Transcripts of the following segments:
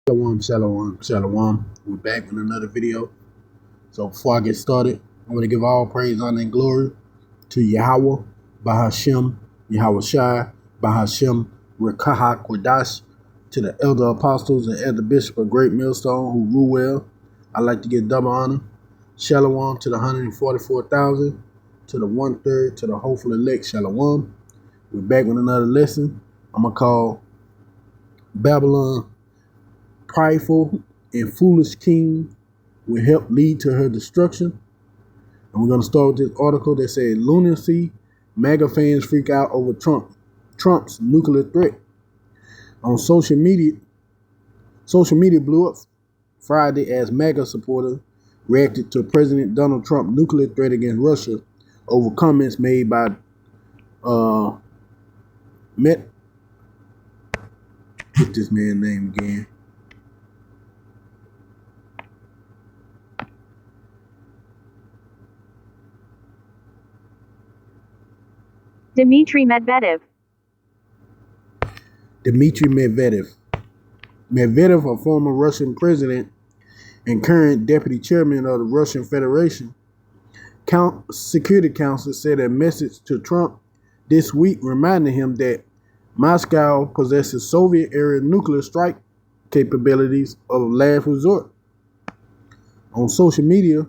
Shalom, shalom, shalom. We're back with another video. So before I get started, I want to give all praise, honor, and glory to Yahweh, Bahashem, Yahweh Shai, Bahashem, Rekaha Kodash, to the elder apostles and elder bishop of Great Millstone who rule well. I'd like to give double honor. Shalom to the 144,000, to the 1/3, to the hopeful elect. Shalom. We're back with another lesson. I'm going to call Babylon Prideful and Foolish King will help lead to her destruction. And we're going to start with this article that says lunacy, MAGA fans freak out over Trump's nuclear threat. On social media blew up Friday as MAGA supporters reacted to President Donald Trump's nuclear threat against Russia over comments made by what's this man's name again? Dmitry Medvedev. Dmitry Medvedev. Medvedev, a former Russian president and current deputy chairman of the Russian Federation Security Council, said a message to Trump this week reminding him that Moscow possesses Soviet-era nuclear strike capabilities of last resort. On social media,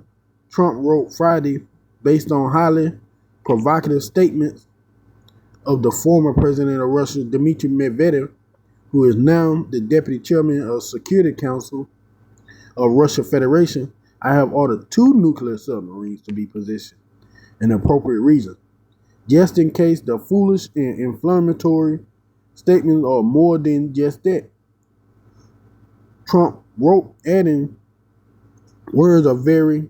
Trump wrote Friday, based on highly provocative statements of the former president of Russia, Dmitry Medvedev, who is now the deputy chairman of Security Council of Russia Federation, I have ordered 2 nuclear submarines to be positioned in appropriate regions, just in case the foolish and inflammatory statements are more than just that. Trump wrote, adding, words are very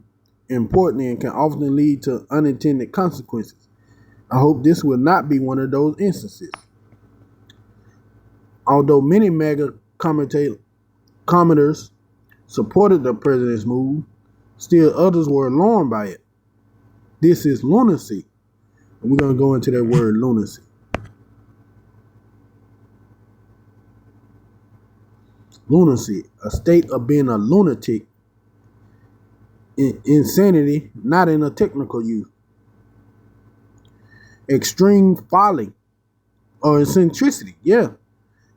important and can often lead to unintended consequences. I hope this will not be one of those instances. Although many MAGA commenters supported the president's move, still others were alarmed by it. This is lunacy. And we're going to go into that word lunacy. Lunacy, a state of being a lunatic, insanity, not in a technical use. Extreme folly or eccentricity, yeah.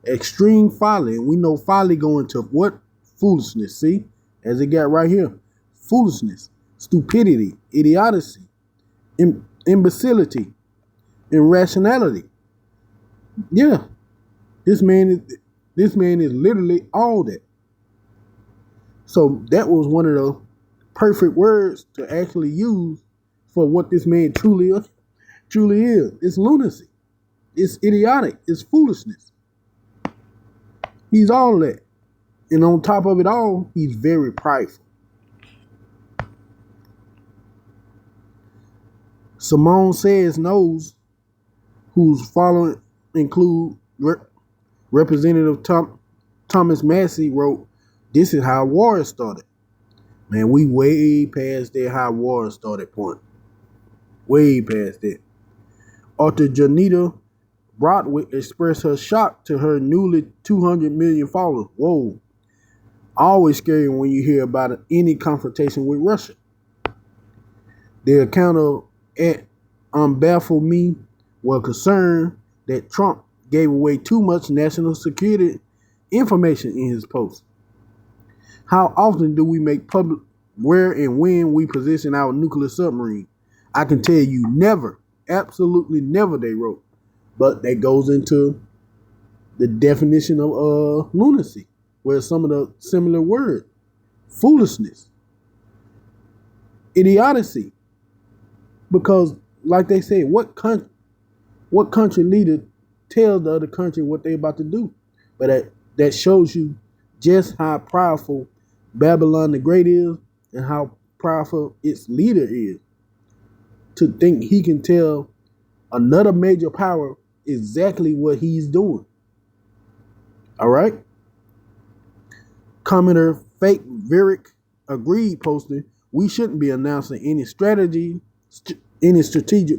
Extreme folly. And we know folly going to what? Foolishness, see? As it got right here. Foolishness, stupidity, idiocy, imbecility, irrationality. Yeah. This man is literally all that. So that was one of the perfect words to actually use for what this man truly is. It's lunacy. It's idiotic. It's foolishness. He's all that. And on top of it all, he's very prideful. Simone Says knows, whose following include Representative Thomas Massey, wrote, this is how war started. Man, we way past that how war started point. Way past that. Author Janita Broadwick expressed her shock to her newly 200 million followers. Whoa. Always scary when you hear about any confrontation with Russia. The account of Unbaffle Me were concerned that Trump gave away too much national security information in his post. How often do we make public where and when we position our nuclear submarine? I can tell you never. Absolutely never, they wrote. But that goes into the definition of lunacy, where some of the similar words. Foolishness. Idiocy. Because, like they say, what country leader tells the other country what they're about to do? But that shows you just how powerful Babylon the Great is and how powerful its leader is. To think he can tell another major power exactly what he's doing. All right? Commenter Fake Virik agreed, posting, we shouldn't be announcing any strategic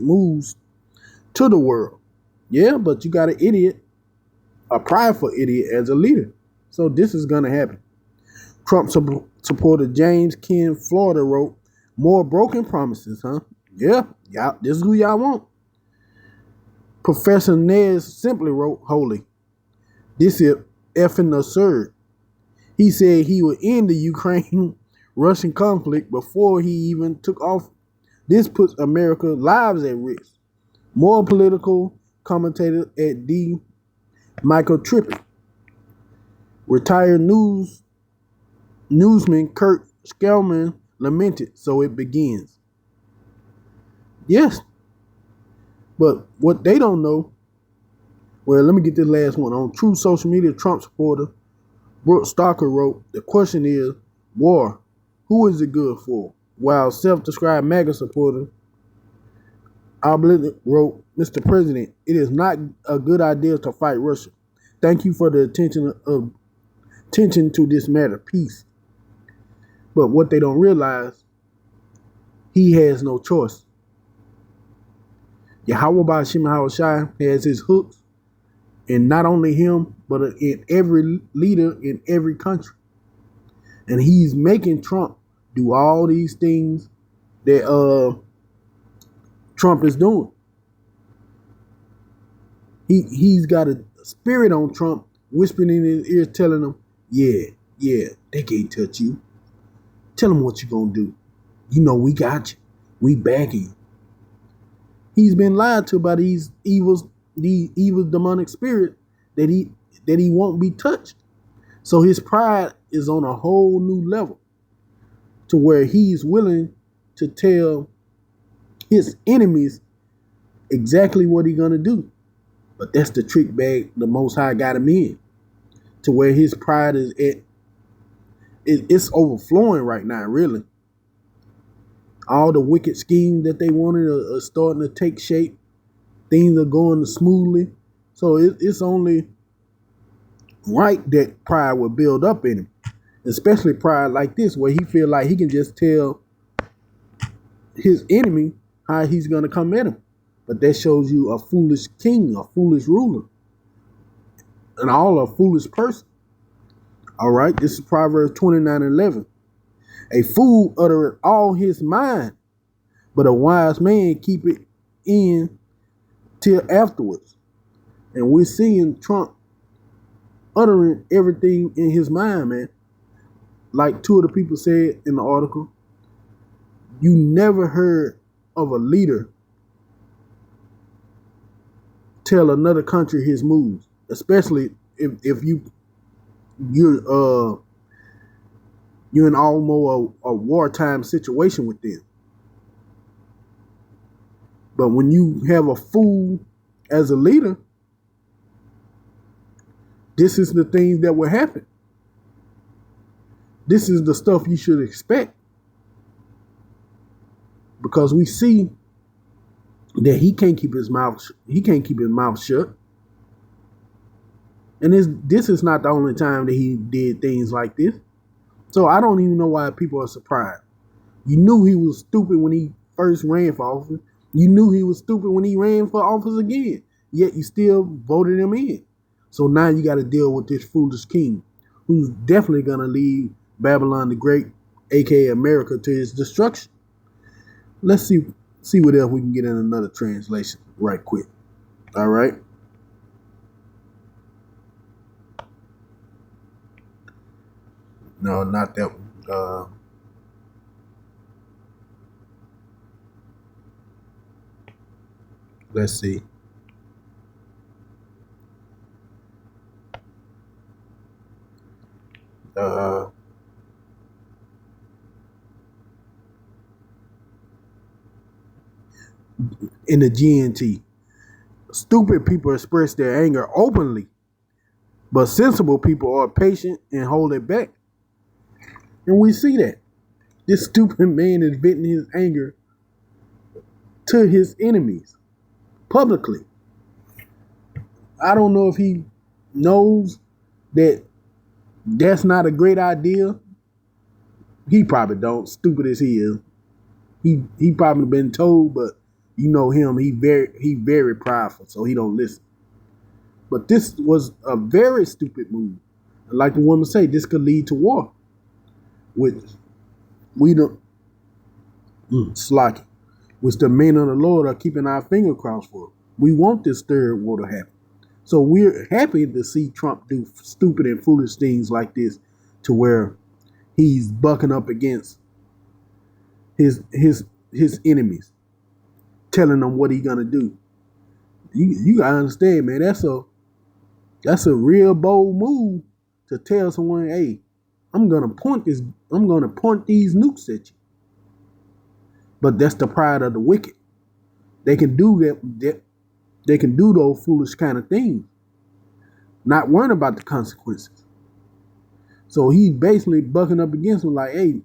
moves to the world. Yeah, but you got an idiot, a prideful idiot as a leader. So this is going to happen. Trump supporter James Ken Florida wrote, "More broken promises, huh? Yeah, this is who y'all want." Professor Nez simply wrote, "Holy, this is effing absurd." He said he would end the Ukraine-Russian conflict before he even took off. This puts America's lives at risk. More political commentator at D. Michael Trippett. Retired newsman Kurt Skellman lamented, so it begins. Yes, but what they don't know, well, let me get this last one. On True Social Media, Trump supporter Brooke Stalker wrote, "The question is, war, who is it good for?" While self-described MAGA supporter Oblit wrote, "Mr. President, it is not a good idea to fight Russia. Thank you for the attention to this matter. Peace." But what they don't realize, he has no choice. Yahweh Bashim Hawashai has his hooks, and not only him, but in every leader in every country. And he's making Trump do all these things that Trump is doing. He's got a spirit on Trump, whispering in his ears, telling him, yeah, they can't touch you. Tell him what you're going to do. You know we got you. We backing you. He's been lied to by these evil demonic spirit that he won't be touched. So his pride is on a whole new level to where he's willing to tell his enemies exactly what he's going to do. But that's the trick bag the Most High got him in, to where his pride is at. It's overflowing right now, really. All the wicked schemes that they wanted are starting to take shape. Things are going smoothly. So it's only right that pride will build up in him. Especially pride like this, where he feel like he can just tell his enemy how he's going to come at him. But that shows you a foolish king, a foolish ruler, and all a foolish person. All right, this is Proverbs 29:11. A fool uttereth all his mind, but a wise man keep it in till afterwards. And we're seeing Trump uttering everything in his mind, man. Like two of the people said in the article, you never heard of a leader tell another country his moves, especially if you're in almost a wartime situation with them. But when you have a fool as a leader, this is the things that will happen. This is the stuff you should expect, because we see that he can't keep his mouth shut. And this is not the only time that he did things like this. So I don't even know why people are surprised. You knew he was stupid when he first ran for office. You knew he was stupid when he ran for office again. Yet you still voted him in. So now you got to deal with this foolish king, who's definitely going to lead Babylon the Great, aka America, to his destruction. Let's see what else we can get in another translation right quick. All right. No, not that one. Let's see. In the GNT, stupid people express their anger openly, but sensible people are patient and hold it back. And we see that. This stupid man is venting his anger to his enemies publicly. I don't know if he knows that that's not a great idea. He probably don't, stupid as he is. He probably been told, but you know him, he very prideful, so he don't listen. But this was a very stupid move. Like the woman say, this could lead to war, which we don't slack it, which the men of the Lord are keeping our finger crossed for. We want this third war to happen. So we're happy to see Trump do stupid and foolish things like this, to where he's bucking up against his enemies, telling them what he's gonna do. You gotta understand, man. That's a real bold move to tell someone, "Hey, I'm gonna point these nukes at you." But that's the pride of the wicked. They can do that. They can do those foolish kind of things, not worrying about the consequences. So he's basically bucking up against them, like, "Hey,"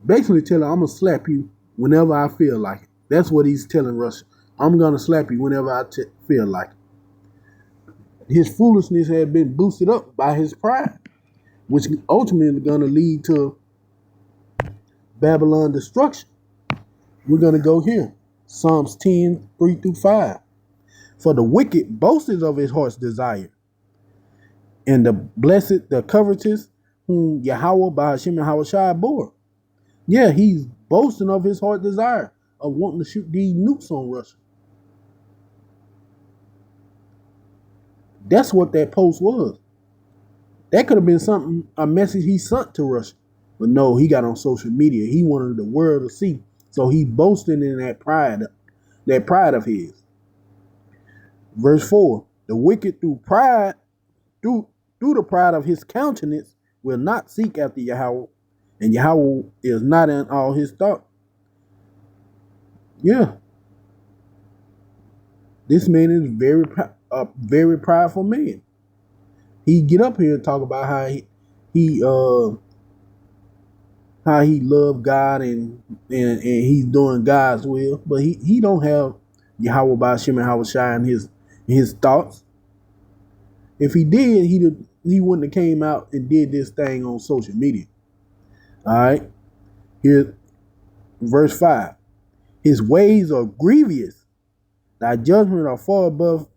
basically telling, "I'm gonna slap you whenever I feel like it." That's what he's telling Russia. "I'm gonna slap you whenever I feel like it." His foolishness had been boosted up by his pride, which ultimately gonna lead to Babylon destruction. We're gonna go here. Psalms 10, 3 through 5. For the wicked boasted of his heart's desire, and the blessed, the covetous, whom Yahweh by Hashem and Hawashai bore. Yeah, he's boasting of his heart desire of wanting to shoot these nukes on Russia. That's what that post was. That could have been a message he sent to Russia. But no, he got on social media. He wanted the world to see. So he boasted in that pride of his. Verse 4, the wicked through the pride of his countenance will not seek after Yahweh, and Yahweh is not in all his thought. Yeah. This man is a very prideful man. He get up here and talk about how he loved God and he's doing God's will, but he don't have Yahweh by Hashem and Hawashai in his thoughts. If he did, he wouldn't have came out and did this thing on social media. All right. Here's verse 5. His ways are grievous. Thy judgment are far above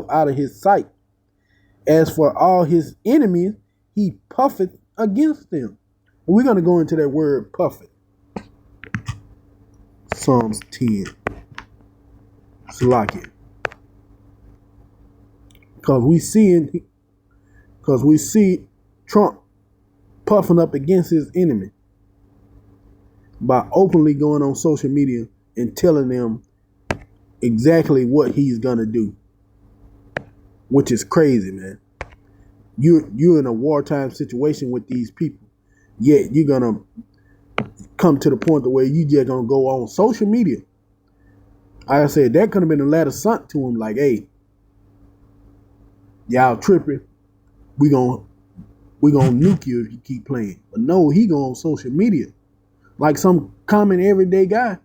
out of his sight. As for all his enemies, he puffeth against them. We're going to go into that word puffeth. Psalms 10. Salakia. Because we see Trump puffing up against his enemy by openly going on social media and telling them exactly what he's gonna do, which is crazy, man. You're in a wartime situation with these people, yet you're gonna come to the point where you just gonna go on social media. Like I said, that could have been a letter sent to him, like, "Hey, y'all tripping. We gonna nuke you if you keep playing." But no, he go on social media like some common everyday guy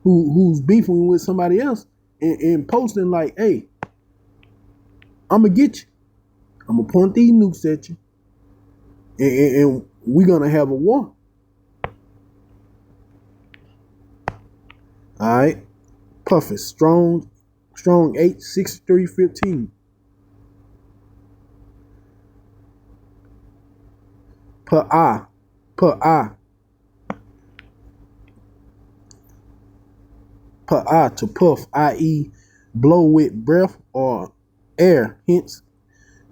who's beefing with somebody else and posting like, "Hey, I'm gonna get you. I'm gonna point these nukes at you, and we're gonna have a war." All right, Puffy, strong 8, 63, 15. Pa'ah, to puff, i.e., blow with breath or air, hence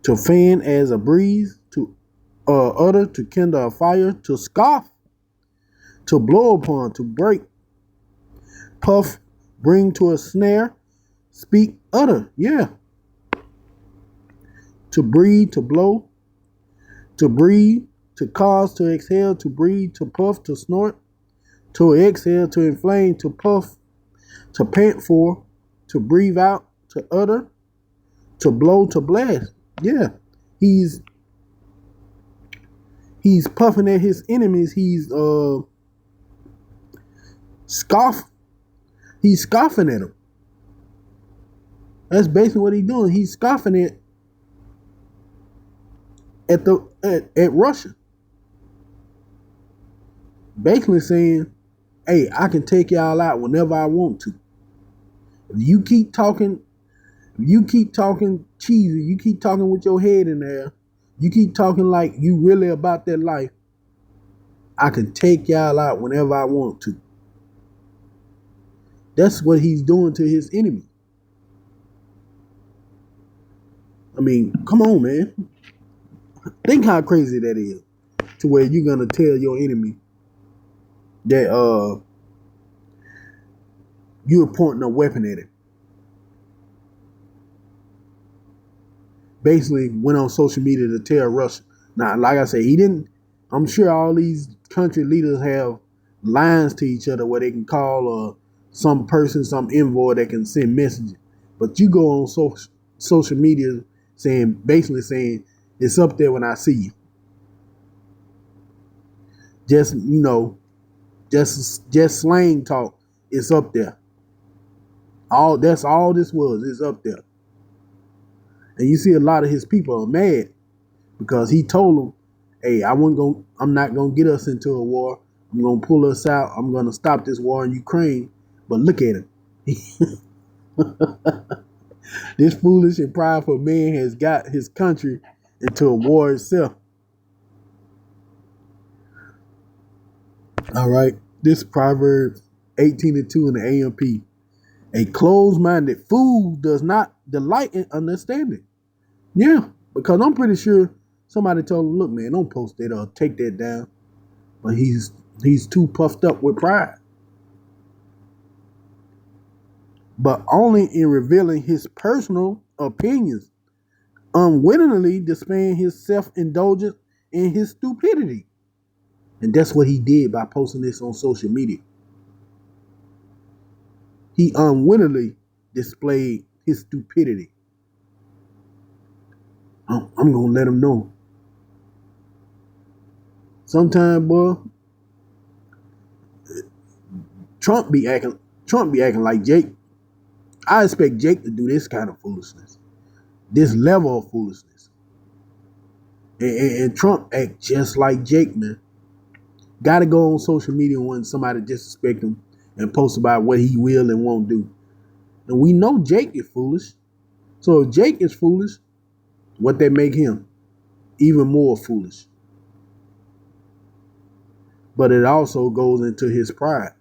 to fan as a breeze, to utter, to kindle a fire, to scoff, to blow upon, to break, puff, bring to a snare, speak, utter, yeah, to breathe, to blow, to breathe, to cause, to exhale, to breathe, to puff, to snort, to exhale, to inflame, to puff, to pant for, to breathe out, to utter, to blow, to blast. Yeah, he's puffing at his enemies. He's He's scoffing at them. That's basically what he's doing. He's scoffing at Russia. Basically saying, "Hey, I can take y'all out whenever I want to. If you keep talking You keep talking cheesy, you keep talking with your head in there, you keep talking like you really about that life, I can take y'all out whenever I want to. That's what he's doing to his enemy. I mean, come on, man. Think how crazy that is. To where you're gonna tell your enemy that you're pointing a weapon at him. Basically went on social media to tell Russia. Now, like I said, he didn't. I'm sure all these country leaders have lines to each other where they can call some person, some envoy that can send messages. But you go on social media basically saying it's up there when I see you. Just just slang talk. It's up there. That's all this was. It's up there. And you see a lot of his people are mad because he told them, "Hey, I'm not gonna get us into a war. I'm gonna pull us out. I'm gonna stop this war in Ukraine." But look at him. This foolish and prideful man has got his country into a war itself. All right. This Proverbs 18:2 in the AMP. A closed-minded fool does not delight in understanding. Yeah, because I'm pretty sure somebody told him, "Look, man, don't post that or take that down." But he's too puffed up with pride. But only in revealing his personal opinions, unwittingly displaying his self-indulgence and his stupidity. And that's what he did by posting this on social media. He unwittingly displayed his stupidity. I'm gonna let him know. Sometimes, boy, Trump be acting like Jake. I expect Jake to do this kind of foolishness, this level of foolishness. And Trump act just like Jake, man. Got to go on social media when somebody disrespect him and post about what he will and won't do. And we know Jake is foolish. So if Jake is foolish, what that make him? Even more foolish. But it also goes into his pride.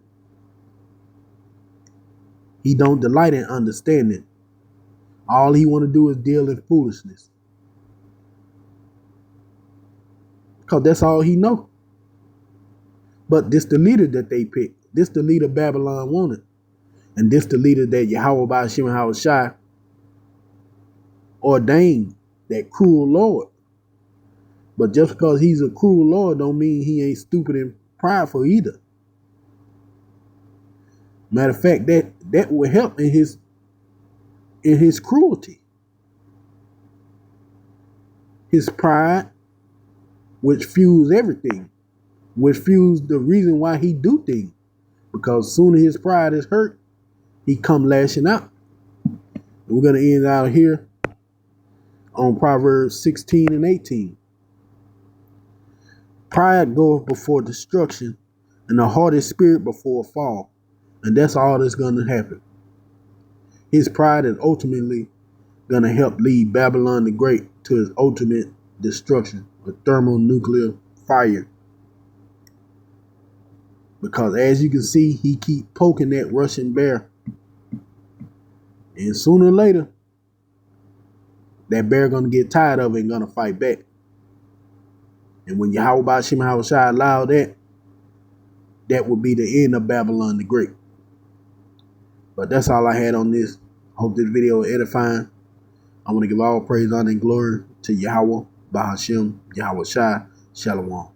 He don't delight in understanding. All he want to do is deal in foolishness. Because that's all he know. But this the leader that they picked. This the leader Babylon wanted. And this the leader that Yahweh Ba'ashim Hawashai ordained, that cruel Lord. But just because he's a cruel Lord don't mean he ain't stupid and prideful either. Matter of fact, that will help in his cruelty. His pride, which fuels everything, which fuels the reason why he do things. Because sooner his pride is hurt, he come lashing out. And we're going to end out here on Proverbs 16 and 18. Pride goeth before destruction, and the haughty spirit before a fall. And that's all that's going to happen. His pride is ultimately going to help lead Babylon the Great to his ultimate destruction, a thermonuclear fire. Because as you can see, he keep poking that Russian bear. And sooner or later, that bear going to get tired of it and going to fight back. And when Yahweh Ba'ashim Hawashai allowed that, that would be the end of Babylon the Great. But that's all I had on this. Hope this video is edifying. I want to give all praise, honor, and glory to Yahweh Ba'ashim Hawashai. Shalom.